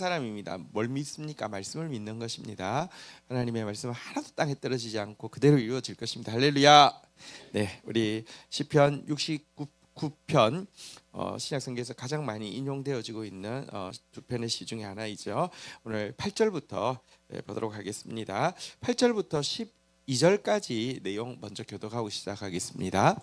사람입니다. 뭘 믿습니까? 말씀을 믿는 것입니다. 하나님의 말씀은 하나도 땅에 떨어지지 않고 그대로 이루어질 것입니다. 할렐루야. 네, 우리 시편 69편 신약성경에서 가장 많이 인용되어지고 있는 두 편의 시 중에 하나이죠. 오늘 8절부터 보도록 하겠습니다. 8절부터 12절까지 내용 먼저 교독하고 시작하겠습니다.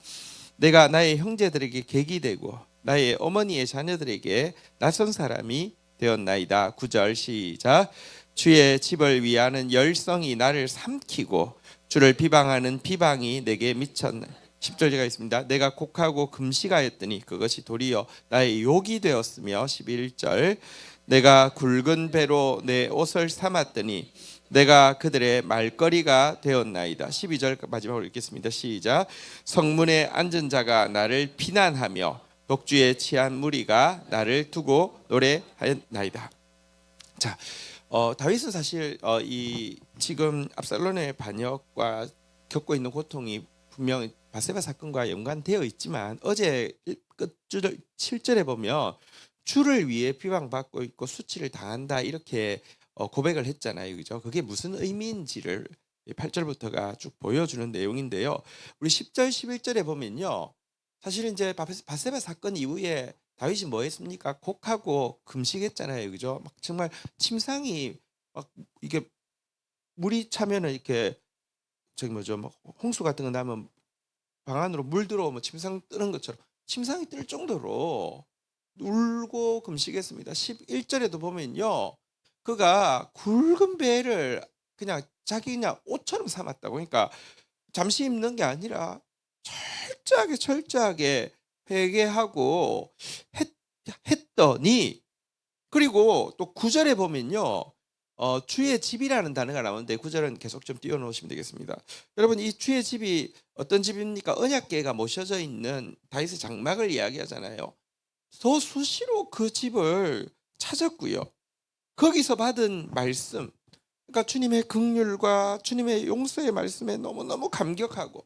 내가 나의 형제들에게 객이 되고 나의 어머니의 자녀들에게 낯선 사람이 되었나이다. 9절 시작. 주의 집을 위하는 열성이 나를 삼키고 주를 비방하는 비방이 내게 미쳤나. 10절가 있습니다. 내가 곡하고 금식하였더니 그것이 도리어 나의 욕이 되었으며. 11절 내가 굵은 배로 내 옷을 삼았더니 내가 그들의 말거리가 되었나이다. 12절 마지막으로 읽겠습니다. 시작. 성문에 앉은 자가 나를 비난하며 독주에 취한 무리가 나를 두고 노래하였나이다. 자, 다윗은 사실 이 지금 압살롬의 반역과 겪고 있는 고통이 분명 바세바 사건과 연관되어 있지만 어제 끝줄 7절에 보면 주를 위해 비방받고 있고 수치를 당한다 이렇게 고백을 했잖아요. 그죠? 그게 무슨 의미인지를 8절부터가 쭉 보여주는 내용인데요. 우리 10절, 11절에 보면요. 사실은 이제 바세바 사건 이후에 다윗이 뭐 했습니까? 곡하고 금식했잖아요. 그죠? 막 정말 침상이 막 이게 물이 차면은 이렇게 저기 뭐죠? 막 홍수 같은 거 나면 방 안으로 물 들어오면 침상 뜨는 것처럼 침상이 뜰 정도로 울고 금식했습니다. 11절에도 보면요. 그가 굵은 배를 그냥 자기 그냥 옷처럼 삼았다고. 그러니까 잠시 입는 게 아니라 철저하게 회개하고 했더니, 그리고 또 9절에 보면요. 주의 집이라는 단어가 나오는데 9절은 계속 좀 띄워놓으시면 되겠습니다. 여러분, 이 주의 집이 어떤 집입니까? 언약궤가 모셔져 있는 다윗의 장막을 이야기하잖아요. 더 수시로 그 집을 찾았고요. 거기서 받은 말씀, 그러니까 주님의 긍휼과 주님의 용서의 말씀에 너무너무 감격하고,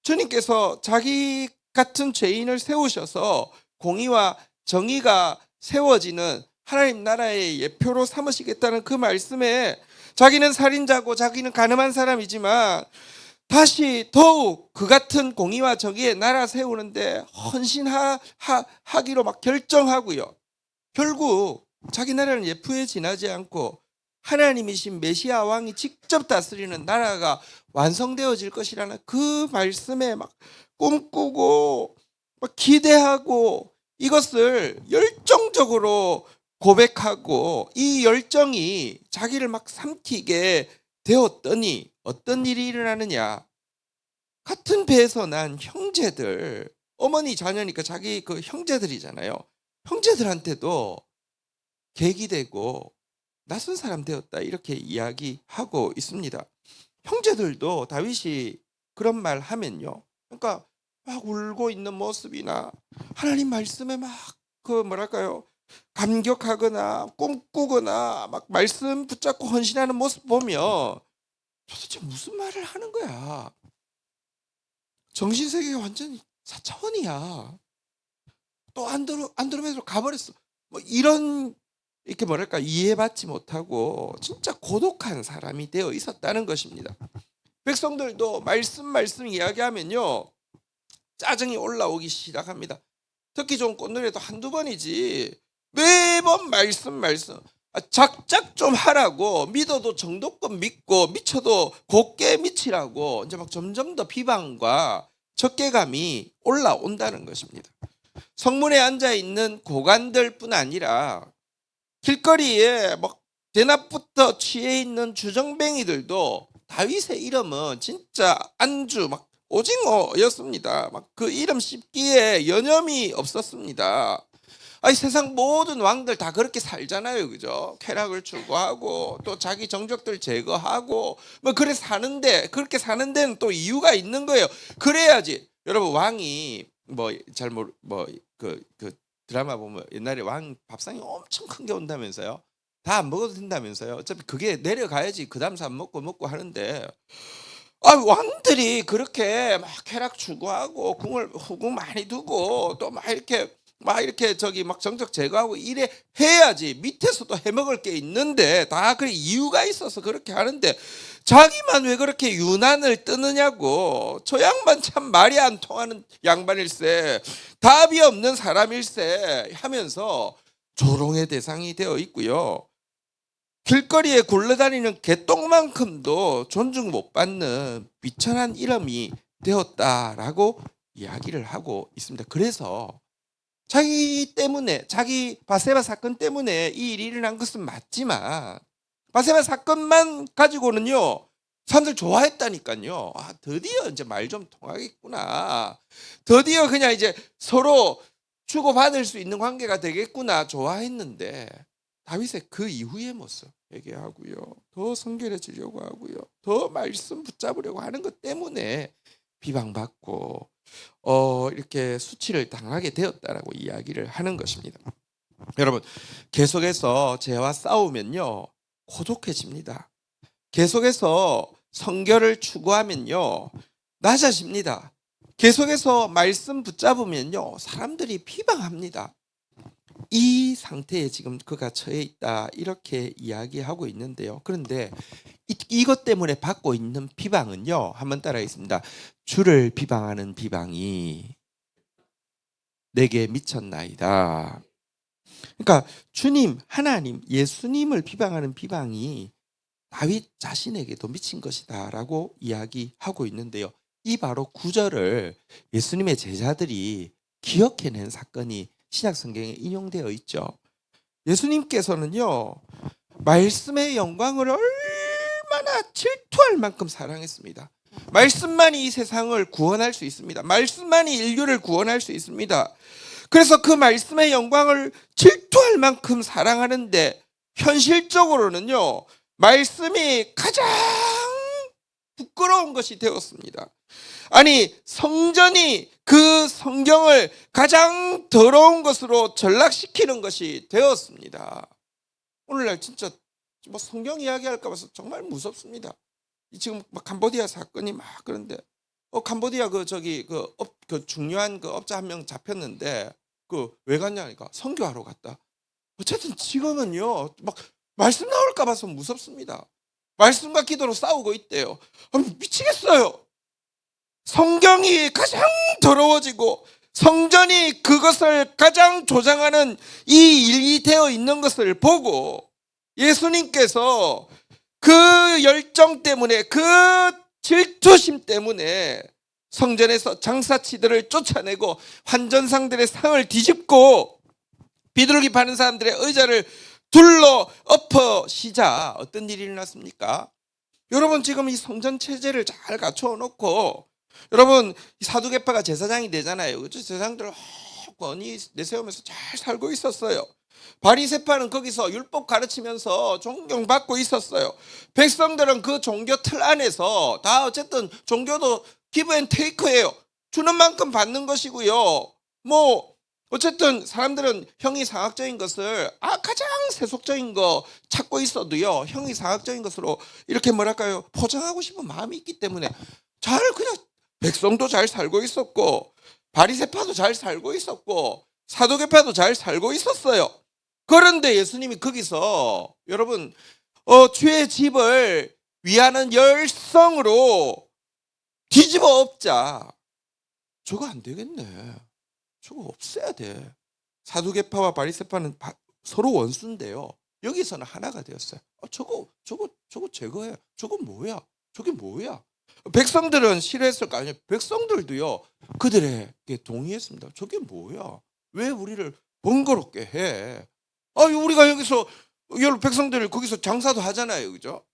주님께서 자기 같은 죄인을 세우셔서 공의와 정의가 세워지는 하나님 나라의 예표로 삼으시겠다는 그 말씀에 자기는 살인자고 자기는 가늠한 사람이지만 다시 더욱 그 같은 공의와 정의의 나라 세우는데 헌신하기로 막 결정하고요. 결국 자기 나라는 예표에 지나지 않고 하나님이신 메시아 왕이 직접 다스리는 나라가 완성되어질 것이라는 그 말씀에 막 꿈꾸고 막 기대하고 이것을 열정적으로 고백하고, 이 열정이 자기를 막 삼키게 되었더니 어떤 일이 일어나느냐. 같은 배에서 난 형제들, 어머니 자녀니까 자기 그 형제들이잖아요. 형제들한테도 객이 되고 낯선 사람 되었다 이렇게 이야기하고 있습니다. 형제들도 다윗이 그런 말 하면요, 그러니까 막 울고 있는 모습이나 하나님 말씀에 막 그 뭐랄까요, 감격하거나 꿈꾸거나 막 말씀 붙잡고 헌신하는 모습 보면 도대체 무슨 말을 하는 거야. 정신세계가 완전히 4차원이야. 또 안드로메다로 가버렸어. 뭐 이런, 이렇게 뭐랄까, 이해받지 못하고 진짜 고독한 사람이 되어 있었다는 것입니다. 백성들도 말씀 이야기하면요 짜증이 올라오기 시작합니다. 듣기 좋은 꽃노래도 한두 번이지 매번 말씀. 작작 좀 하라고, 믿어도 정도껏 믿고 미쳐도 곱게 미치라고 이제 막 점점 더 비방과 적개감이 올라온다는 것입니다. 성문에 앉아 있는 고관들뿐 아니라 길거리에 막 대낮부터 취해 있는 주정뱅이들도 다윗의 이름은 진짜 안주 막 오징어였습니다. 막 그 이름 씹기에 여념이 없었습니다. 아니, 세상 모든 왕들 다 그렇게 살잖아요. 그죠? 쾌락을 추구하고 또 자기 정적들 제거하고 뭐 그래 사는데, 그렇게 사는 데는 또 이유가 있는 거예요. 그래야지. 여러분, 왕이 뭐 잘 모르 그 드라마 보면 옛날에 왕 밥상이 엄청 큰 게 온다면서요. 다 안 먹어도 된다면서요. 어차피 그게 내려가야지 그 다음 사람 먹고 하는데, 왕들이 그렇게 막 쾌락 추구하고 후궁 많이 두고 또 막 이렇게 막 이렇게 저기 막 정적 제거하고 이래 해야지 밑에서도 해먹을 게 있는데 다 그 이유가 있어서 그렇게 하는데 자기만 왜 그렇게 유난을 뜨느냐고. 저 양반 참 말이 안 통하는 양반일세, 답이 없는 사람일세 하면서 조롱의 대상이 되어 있고요. 길거리에 굴러다니는 개똥만큼도 존중 못 받는 비천한 이름이 되었다라고 이야기를 하고 있습니다. 그래서 자기 때문에, 자기 바세바 사건 때문에 이 일이 일어난 것은 맞지만 바세바 사건만 가지고는요 사람들 좋아했다니까요. 아, 드디어 이제 말 좀 통하겠구나, 드디어 그냥 이제 서로 주고받을 수 있는 관계가 되겠구나 좋아했는데, 다윗의 그 이후의 모습 얘기하고요, 더 성결해지려고 하고요, 더 말씀 붙잡으려고 하는 것 때문에 비방받고 이렇게 수치를 당하게 되었다라고 이야기를 하는 것입니다. 여러분, 계속해서 죄와 싸우면요 고독해집니다. 계속해서 성결을 추구하면요 낮아집니다. 계속해서 말씀 붙잡으면요 사람들이 비방합니다. 이 상태에 지금 그가 처해 있다, 이렇게 이야기하고 있는데요. 그런데 이것 때문에 받고 있는 비방은요, 한번 따라하겠습니다. 주를 비방하는 비방이 내게 미쳤나이다. 그러니까 주님, 하나님, 예수님을 비방하는 비방이 다윗 자신에게도 미친 것이다 라고 이야기하고 있는데요. 이 바로 구절을 예수님의 제자들이 기억해낸 사건이 신약 성경에 인용되어 있죠. 예수님께서는요 말씀의 영광을 얼마나 질투할 만큼 사랑했습니다. 말씀만이 이 세상을 구원할 수 있습니다. 말씀만이 인류를 구원할 수 있습니다. 그래서 그 말씀의 영광을 질투할 만큼 사랑하는데 현실적으로는요 말씀이 가장 부끄러운 것이 되었습니다. 아니, 성전이 그 성경을 가장 더러운 것으로 전락시키는 것이 되었습니다. 오늘날 진짜 뭐 성경 이야기할까 봐서 정말 무섭습니다. 지금 막 캄보디아 사건이 막 그런데 캄보디아 그 중요한 그 업자 한 명 잡혔는데 그 왜 갔냐니까 선교하러 갔다. 어쨌든 지금은요 막 말씀 나올까 봐서 무섭습니다. 말씀과 기도로 싸우고 있대요. 미치겠어요. 성경이 가장 더러워지고 성전이 그것을 가장 조장하는 이 일이 되어 있는 것을 보고 예수님께서 그 열정 때문에, 그 질투심 때문에 성전에서 장사치들을 쫓아내고 환전상들의 상을 뒤집고 비둘기 파는 사람들의 의자를 둘러 엎으시자 어떤 일이 일어났습니까? 여러분, 지금 이 성전 체제를 잘 갖춰 놓고 여러분 사두개파가 제사장이 되잖아요. 그렇죠? 제사장들 권위 내세우면서 잘 살고 있었어요. 바리새파는 거기서 율법 가르치면서 존경받고 있었어요. 백성들은 그 종교 틀 안에서 다 어쨌든 종교도 기브 앤 테이크예요. 주는 만큼 받는 것이고요. 뭐 어쨌든 사람들은 형이상학적인 것을 가장 세속적인 거 찾고 있어도요 형이상학적인 것으로 이렇게 뭐랄까요 포장하고 싶은 마음이 있기 때문에 잘 그냥 백성도 잘 살고 있었고 바리새파도 잘 살고 있었고 사두개파도 잘 살고 있었어요. 그런데 예수님이 거기서 여러분 주의 집을 위하는 열성으로 뒤집어 엎자. 저거 안 되겠네. 저거 없애야 돼. 사두개파와 바리새파는 서로 원수인데요. 여기서는 하나가 되었어요. 저거 제거해. 저거 뭐야? 저게 뭐야? 백성들은 싫어했을 거 아니에요. 백성들도요 그들에게 동의했습니다. 저게 뭐야? 왜 우리를 번거롭게 해? 우리가 여기서 백성들 거기서 장사도 하잖아요, 그죠?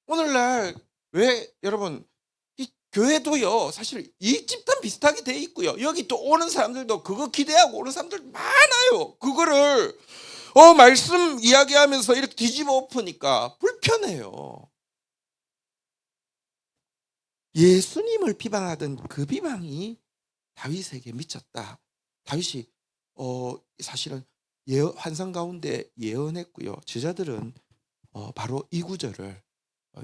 오늘날 왜 여러분 이 교회도요 사실 이 집단 비슷하게 돼 있고요. 여기 또 오는 사람들도 그거 기대하고 오는 사람들 많아요. 그거를 말씀 이야기하면서 이렇게 뒤집어 엎으니까 불편해요. 예수님을 비방하던 그 비방이 다윗에게 미쳤다. 다윗이 사실은 환상 가운데 예언했고요. 제자들은 바로 이 구절을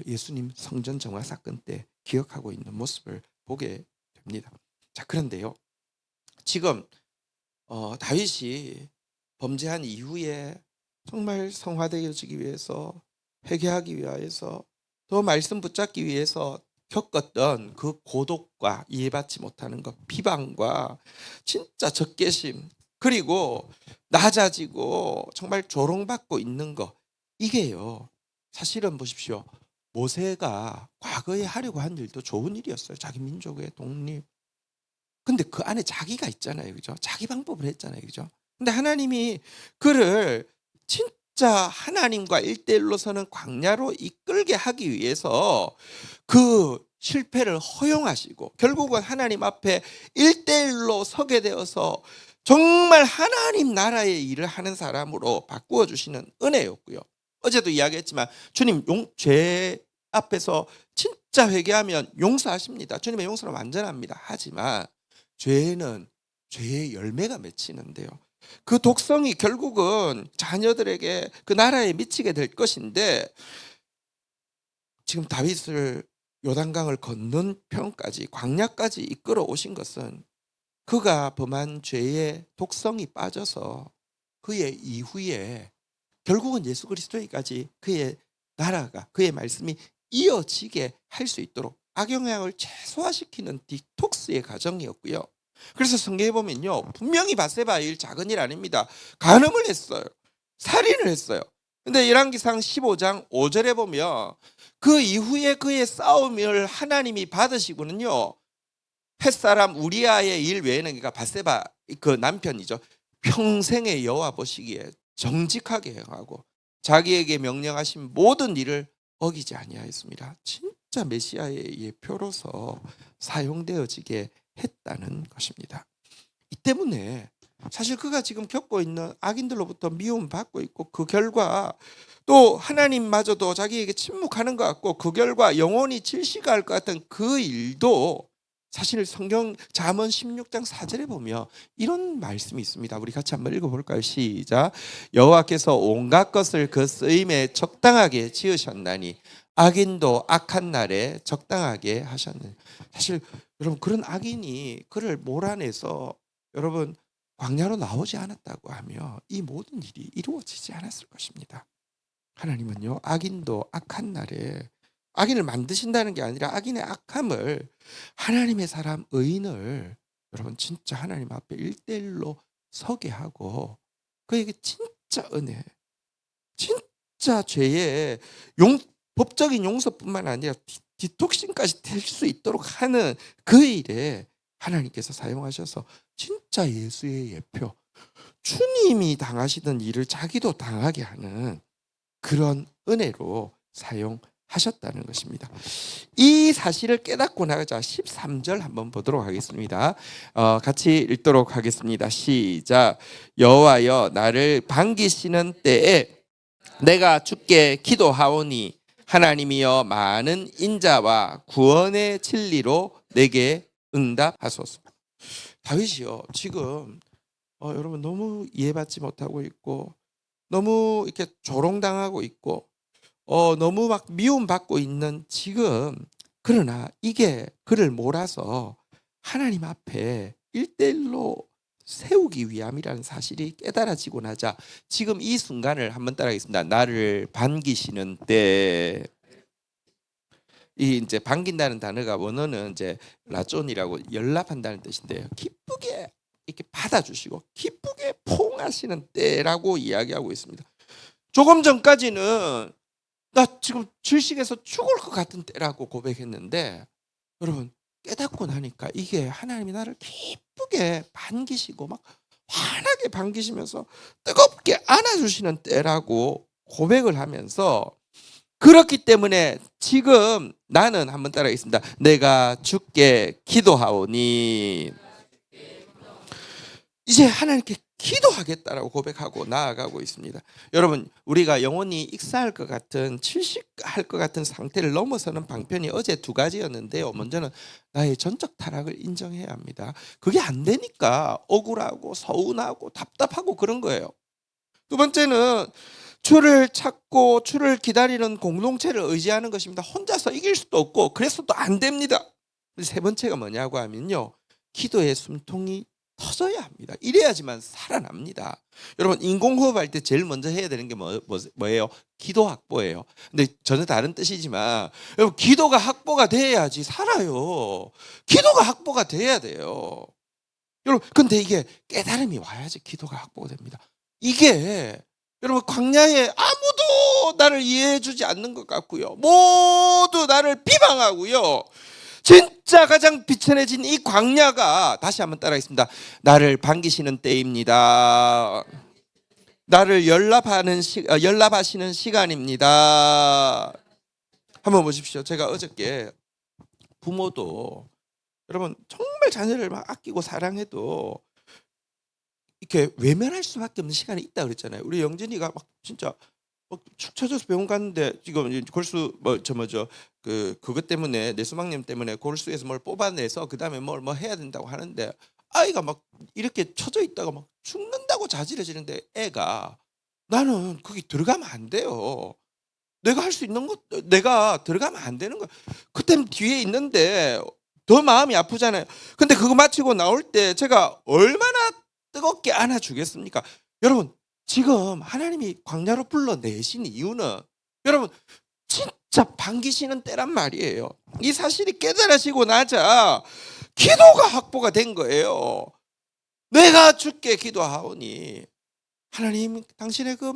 예수님 성전 정화 사건 때 기억하고 있는 모습을 보게 됩니다. 자, 그런데요. 지금 다윗이 범죄한 이후에 정말 성화되어지기 위해서, 회개하기 위해서, 더 말씀 붙잡기 위해서 겪었던 그 고독과 이해받지 못하는 것, 비방과 진짜 적개심, 그리고 낮아지고 정말 조롱받고 있는 것, 이게요 사실은 보십시오, 모세가 과거에 하려고 한 일도 좋은 일이었어요. 자기 민족의 독립. 근데 그 안에 자기가 있잖아요. 그죠? 자기 방법을 했잖아요. 그죠? 근데 하나님이 그를 진짜 하나님과 일대일로 서는 광야로 이끌게 하기 위해서 그 실패를 허용하시고 결국은 하나님 앞에 일대일로 서게 되어서 정말 하나님 나라의 일을 하는 사람으로 바꾸어 주시는 은혜였고요. 어제도 이야기했지만 주님 죄 앞에서 진짜 회개하면 용서하십니다. 주님의 용서는 완전합니다. 하지만 죄는 죄의 열매가 맺히는데요. 그 독성이 결국은 자녀들에게 그 나라에 미치게 될 것인데, 지금 다윗을 요단강을 건넌 편까지, 광야까지 이끌어 오신 것은 그가 범한 죄의 독성이 빠져서 그의 이후에 결국은 예수 그리스도에까지 그의 나라가, 그의 말씀이 이어지게 할 수 있도록 악영향을 최소화시키는 디톡스의 과정이었고요. 그래서 성경에 보면요, 분명히 밧세바의 일 작은 일 아닙니다. 간음을 했어요. 살인을 했어요. 근데 열왕기상 15장 5절에 보면 그 이후에 그의 싸움을 하나님이 받으시고는요, 햇사람 우리아의 일 외에는, 그러니까 밧세바 그 남편이죠, 평생의 여호와 보시기에 정직하게 행하고 자기에게 명령하신 모든 일을 어기지 아니하였습니다. 진짜 메시아의 예표로서 사용되어지게 했다는 것입니다. 이 때문에 사실 그가 지금 겪고 있는 악인들로부터 미움받고 있고, 그 결과 또 하나님마저도 자기에게 침묵하는 것 같고, 그 결과 영원히 질식할 것 같은 그 일도 사실 성경 잠언 16장 4절에 보면 이런 말씀이 있습니다. 우리 같이 한번 읽어볼까요? 시작. 여호와께서 온갖 것을 그 쓰임에 적당하게 지으셨나니 악인도 악한 날에 적당하게 하셨느니. 사실 여러분, 그런 악인이 그를 몰아내서 여러분 광야로 나오지 않았다고 하면 이 모든 일이 이루어지지 않았을 것입니다. 하나님은요, 악인도 악한 날에, 악인을 만드신다는 게 아니라 악인의 악함을, 하나님의 사람 의인을 여러분 진짜 하나님 앞에 일대일로 서게 하고 그에게 진짜 은혜, 진짜 죄의 법적인 용서뿐만 아니라 디톡싱까지 될 수 있도록 하는 그 일에 하나님께서 사용하셔서 진짜 예수의 예표, 주님이 당하시던 일을 자기도 당하게 하는 그런 은혜로 사용하셨다는 것입니다. 이 사실을 깨닫고 나가자 13절 한번 보도록 하겠습니다. 같이 읽도록 하겠습니다. 시작. 여호와여, 나를 반기시는 때에 내가 주께 기도하오니 하나님이여, 많은 인자와 구원의 진리로 내게 응답하소서. 다윗이요, 지금 여러분 너무 이해받지 못하고 있고, 너무 이렇게 조롱당하고 있고, 너무 막 미움받고 있는 지금, 그러나 이게 그를 몰아서 하나님 앞에 일대일로 세우기 위함이라는 사실이 깨달아지고 나자 지금 이 순간을 한번 따라하겠습니다. 나를 반기시는 때. 이 이제 반긴다는 단어가 원어는 이제 라존이라고 연락한다는 뜻인데요, 기쁘게 이렇게 받아주시고 기쁘게 포옹하시는 때라고 이야기하고 있습니다. 조금 전까지는 나 지금 질식해서 죽을 것 같은 때라고 고백했는데, 여러분 깨닫고 나니까 이게 하나님이 나를 기쁘게 반기시고 막 환하게 반기시면서 뜨겁게 안아주시는 때라고 고백을 하면서, 그렇기 때문에 지금 나는, 한번 따라하겠습니다. 내가 주께 기도하오니, 이제 하나님께 기도하겠다라고 고백하고 나아가고 있습니다. 여러분, 우리가 영원히 익사할 것 같은, 질식할 것 같은 상태를 넘어서는 방편이 어제 두 가지였는데요. 먼저는 나의 전적 타락을 인정해야 합니다. 그게 안 되니까 억울하고 서운하고 답답하고 그런 거예요. 두 번째는 주를 찾고 주를 기다리는 공동체를 의지하는 것입니다. 혼자서 이길 수도 없고 그래서 또 안 됩니다. 세 번째가 뭐냐고 하면요, 기도의 숨통이 터져야 합니다. 이래야지만 살아납니다. 여러분 인공호흡할 때 제일 먼저 해야 되는 게 뭐예요? 기도 확보예요. 근데 전혀 다른 뜻이지만 여러분 기도가 확보가 돼야지 살아요. 기도가 확보가 돼야 돼요. 여러분 근데 이게 깨달음이 와야지 기도가 확보가 됩니다. 이게 여러분 광야에 아무도 나를 이해해 주지 않는 것 같고요. 모두 나를 비방하고요. 진짜 가장 비천해진 이 광야가 다시 한번 따라하겠습니다. 나를 반기시는 때입니다. 나를 연락하시는 시간입니다. 한번 보십시오. 제가 어저께 부모도 여러분 정말 자녀를 막 아끼고 사랑해도 이렇게 외면할 수밖에 없는 시간이 있다 그랬잖아요. 우리 영진이가 막 진짜 축 처져서 병원 갔는데 지금 골수 그것 때문에 뇌수막염 때문에 골수에서 뭘 뽑아내서 그다음에 뭘 해야 된다고 하는데 아이가 막 이렇게 처져 있다가 막 죽는다고 자지러지는데 애가 나는 거기 들어가면 안 돼요. 내가 할 수 있는 것 내가 들어가면 안 되는 거야. 그때는 뒤에 있는데 더 마음이 아프잖아요. 근데 그거 마치고 나올 때 제가 얼마나 뜨겁게 안아주겠습니까? 여러분 지금 하나님이 광야로 불러내신 이유는 여러분 진짜 반기시는 때란 말이에요. 이 사실이 깨달아지고 나자 기도가 확보가 된 거예요. 내가 주께 기도하오니 하나님 당신의 그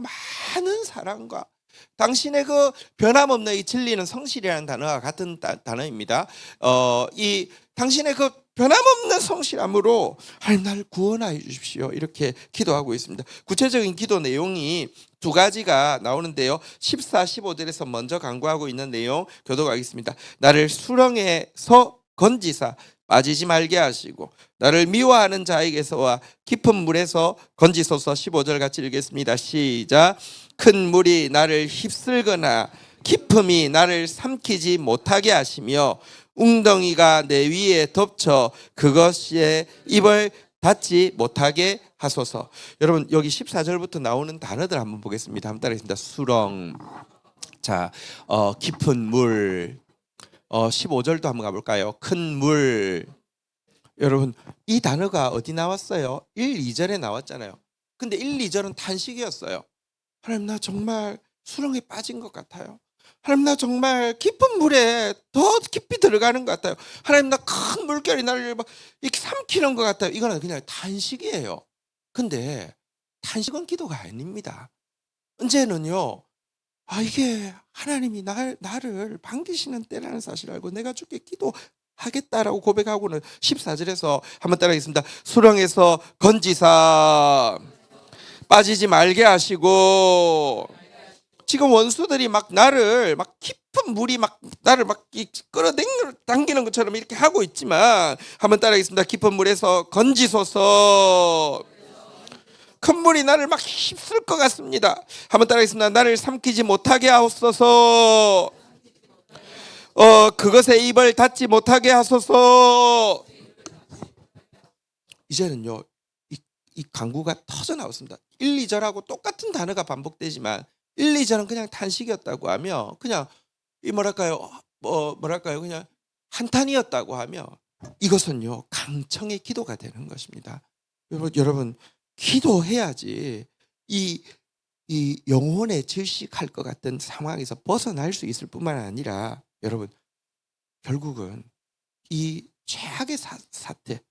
많은 사랑과 당신의 그 변함없는 이 진리는 성실이라는 단어와 같은 단어입니다. 이 당신의 그 변함없는 성실함으로 하나님 나를 구원하여 주십시오. 이렇게 기도하고 있습니다. 구체적인 기도 내용이 두 가지가 나오는데요. 14, 15절에서 먼저 강구하고 있는 내용 교독하겠습니다. 나를 수렁에서 건지사 빠지지 말게 하시고 나를 미워하는 자에게서와 깊은 물에서 건지소서. 15절 같이 읽겠습니다. 시작. 큰 물이 나를 휩쓸거나 깊음이 나를 삼키지 못하게 하시며 웅덩이가 내 위에 덮쳐 그것에 입을 닫지 못하게 하소서. 여러분 여기 14절부터 나오는 단어들 한번 보겠습니다. 한번 따라하겠습니다. 수렁, 자, 깊은 물, 15절도 한번 가볼까요? 큰 물. 여러분 이 단어가 어디 나왔어요? 1, 2절에 나왔잖아요. 근데 1, 2절은 탄식이었어요. 하나님 나 정말 수렁에 빠진 것 같아요. 하나님 나 정말 깊은 물에 더 깊이 들어가는 것 같아요. 하나님 나 큰 물결이 나를 막 이렇게 삼키는 것 같아요. 이거는 그냥 탄식이에요. 근데 탄식은 기도가 아닙니다. 언제는요 이게 하나님이 나를 반기시는 때라는 사실을 알고 내가 주께 기도하겠다라고 고백하고는 14절에서 한번 따라하겠습니다. 수렁에서 건지사 빠지지 말게 하시고. 지금 원수들이 막 나를 막 깊은 물이 막 나를 막 끌어당기는 것처럼 이렇게 하고 있지만 한번 따라하겠습니다. 깊은 물에서 건지소서. 큰 물이 나를 막 휩쓸 것 같습니다. 한번 따라하겠습니다. 나를 삼키지 못하게 하옵소서. 그것에 입을 닫지 못하게 하소서. 이제는요 이 강구가 터져 나왔습니다. 1, 2절하고 똑같은 단어가 반복되지만 1, 2절은 그냥 탄식이었다고 하며 그냥 이 뭐랄까요 그냥 한탄이었다고 하며 이것은요 강청의 기도가 되는 것입니다. 여러분 기도해야지 이 영혼에 질식할 것 같은 상황에서 벗어날 수 있을 뿐만 아니라 여러분 결국은 이 최악의 사태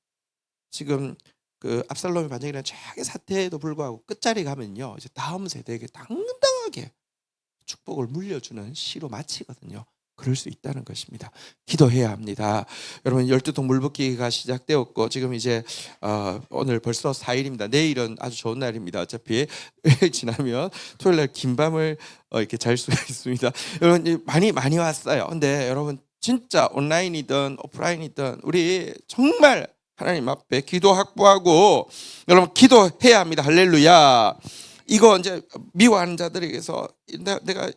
지금 그 압살롬의 반정이라는 최악의 사태에도 불구하고 끝자리 가면요 이제 다음 세대에게 당당하게 축복을 물려주는 시로 마치거든요. 그럴 수 있다는 것입니다. 기도해야 합니다. 여러분 12통 물붓기가 시작되었고 지금 이제 오늘 벌써 4일입니다. 내일은 아주 좋은 날입니다. 어차피 지나면 토요일 날 긴 밤을 이렇게 잘 수가 있습니다. 여러분 많이 왔어요. 근데 여러분 진짜 온라인이든 오프라인이든 우리 정말 하나님 앞에 기도 확보하고 여러분 기도해야 합니다. 할렐루야. 이거 이제 미워하는 자들에게서 내가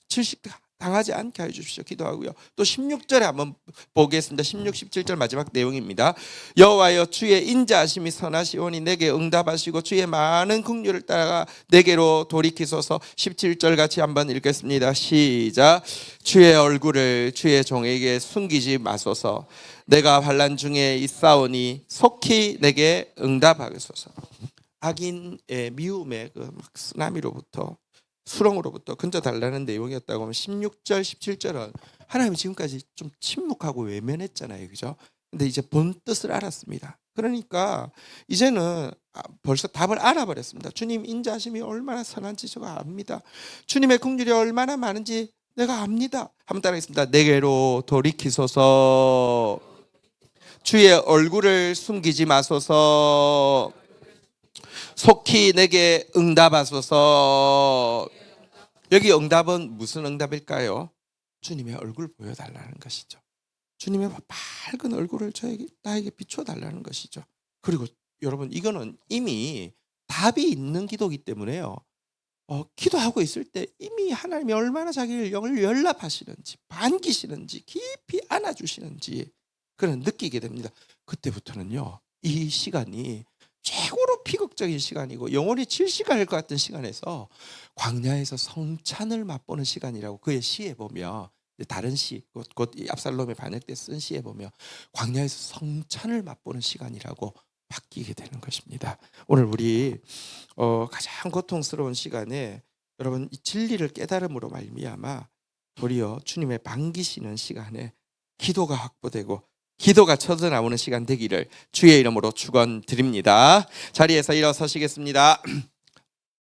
질식 당하지 않게 해주십시오. 기도하고요. 또 16절에 한번 보겠습니다. 16, 17절 마지막 내용입니다. 여호와여 주의 인자하심이 선하시오니 내게 응답하시고 주의 많은 긍휼을 따라 내게로 돌이키소서. 17절 같이 한번 읽겠습니다. 시작. 주의 얼굴을 주의 종에게 숨기지 마소서. 내가 환난 중에 있사오니 속히 내게 응답하소서. 악인의 미움의 그 막 쓰나미로부터 수렁으로부터 건져달라는 내용이었다고 하면 16절, 17절은 하나님이 지금까지 좀 침묵하고 외면했잖아요. 그죠? 근데 이제 본 뜻을 알았습니다. 그러니까 이제는 벌써 답을 알아버렸습니다. 주님 인자하심이 얼마나 선한지 제가 압니다. 주님의 긍휼이 얼마나 많은지 내가 압니다. 한번 따라하겠습니다. 내게로 돌이키소서. 주의 얼굴을 숨기지 마소서. 속히 내게 응답하소서. 여기 응답은 무슨 응답일까요? 주님의 얼굴 보여달라는 것이죠. 주님의 밝은 얼굴을 나에게 비춰달라는 것이죠. 그리고 여러분 이거는 이미 답이 있는 기도이기 때문에요. 기도하고 있을 때 이미 하나님이 얼마나 자기를 연락하시는지, 반기시는지, 깊이 안아주시는지 그런 느끼게 됩니다. 그때부터는요, 이 시간이 최고로 비극적인 시간이고 영원히 질식할 것 같은 시간에서 광야에서 성찬을 맛보는 시간이라고 그의 시에 보며, 다른 시, 곧 압살롬의 반역 때 쓴 시에 보며 광야에서 성찬을 맛보는 시간이라고 바뀌게 되는 것입니다. 오늘 우리 가장 고통스러운 시간에 여러분 이 진리를 깨달음으로 말미암아 도리어 주님의 반기시는 시간에 기도가 확보되고 기도가 터져나오는 시간 되기를 주의 이름으로 축원드립니다. 자리에서 일어서시겠습니다.